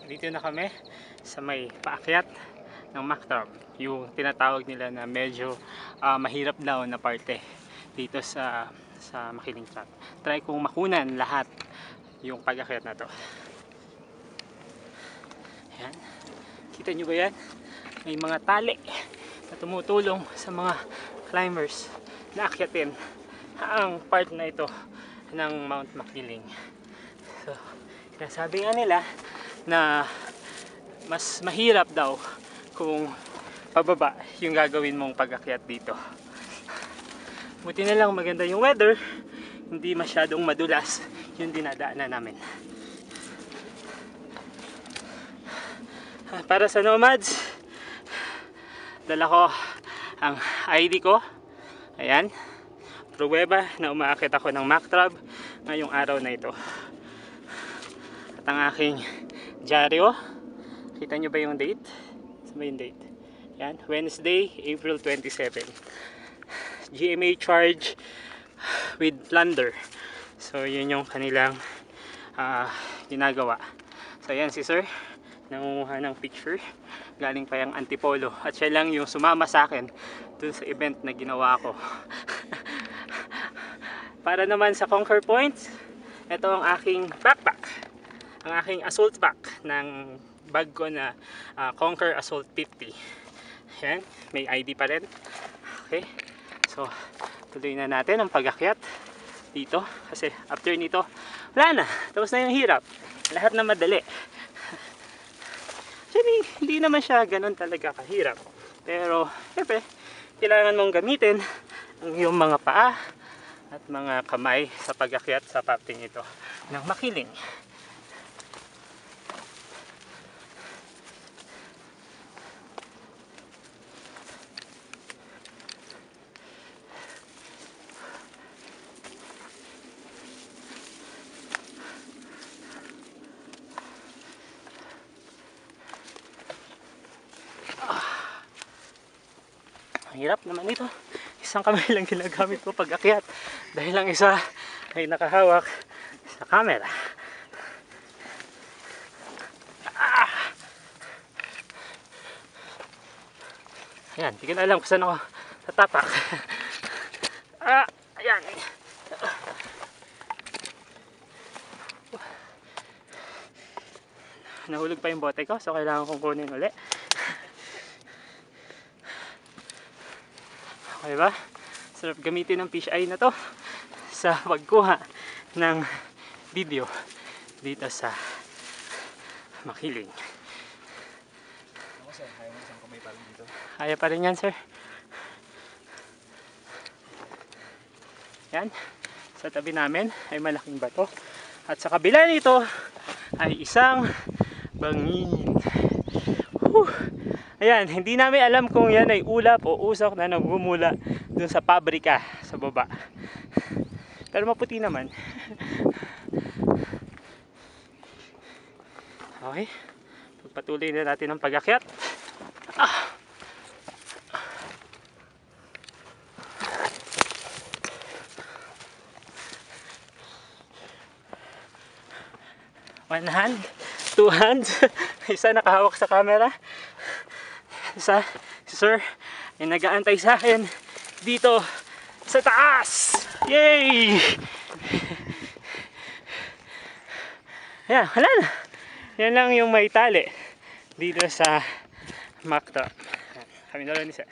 Dito na kami sa may paakyat ng Mactab, yung tinatawag nila na medyo mahirap daw na parte dito sa Makiling Track. Try kong makunan lahat yung pag-akyat na to. Ayan. Kita nyo ba yan? May mga tali na tumutulong sa mga climbers na akyatin ang part na ito ng Mount Makiling. So, sinasabi nga nila na mas mahirap daw kung pababa yung gagawin mong pag-akyat dito. Buti na lang maganda yung weather, hindi masyadong madulas yung dinadaanan namin. Para sa nomads, dala ko ang ID ko. Ayan, pruweba na umaakyat ako ng Mactab ngayong araw na ito. At ang aking dyaryo, kita nyo ba yung date? Saan ba yung date? Yan, Wednesday, April 27. GMA charge with plunder. So yun yung kanilang ginagawa. So yan si sir, nangunguha ng picture. Galing pa yung Antipolo. At siya lang yung sumama sa akin dun sa event na ginawa ko. Para naman sa Conquer Points, ito ang aking backpack. Ang aking assault pack ng bag ko na Conquer Assault 50. Ayan, may ID pa rin. Okay, so tuloy na natin ang pag-akyat dito. Kasi after nito, wala na. Tapos na yung hirap. Lahat na madali. Actually, hindi naman siya ganun talaga kahirap. Pero, syempre, kailangan mong gamitin ang iyong mga paa at mga kamay sa pag-akyat sa parting ito ng Makiling. Ang hirap naman ito. Isang kamay lang ginagamit ko pag akyat dahil lang isa ay nakahawak sa camera. Ayan, hindi ko na alam kung saan ako tatapak. Ayan. Nahulog pa yung bote ko, so kailangan kong kunin ulit. Okay ba? Sarap gamitin ng fish eye na to sa pagkuha ng video dito sa Makiling. Kaya pa rin yan, sir. Yan. Sa tabi namin ay malaking bato. At sa kabila nito ay isang bangin. Ayan, hindi namin alam kung yan ay ulap o usok na nagmumula dun sa pabrika sa baba. Pero maputi naman. Okay, pagpatuloy na natin ang pag-akyat. One hand, two hands. Isa nakahawak sa camera. Isa, si sir ay nag-aantay sa akin dito sa taas. Yay! Ayan, wala na. Yan lang yung may tali dito sa Mactab. Kami na lang ni sir.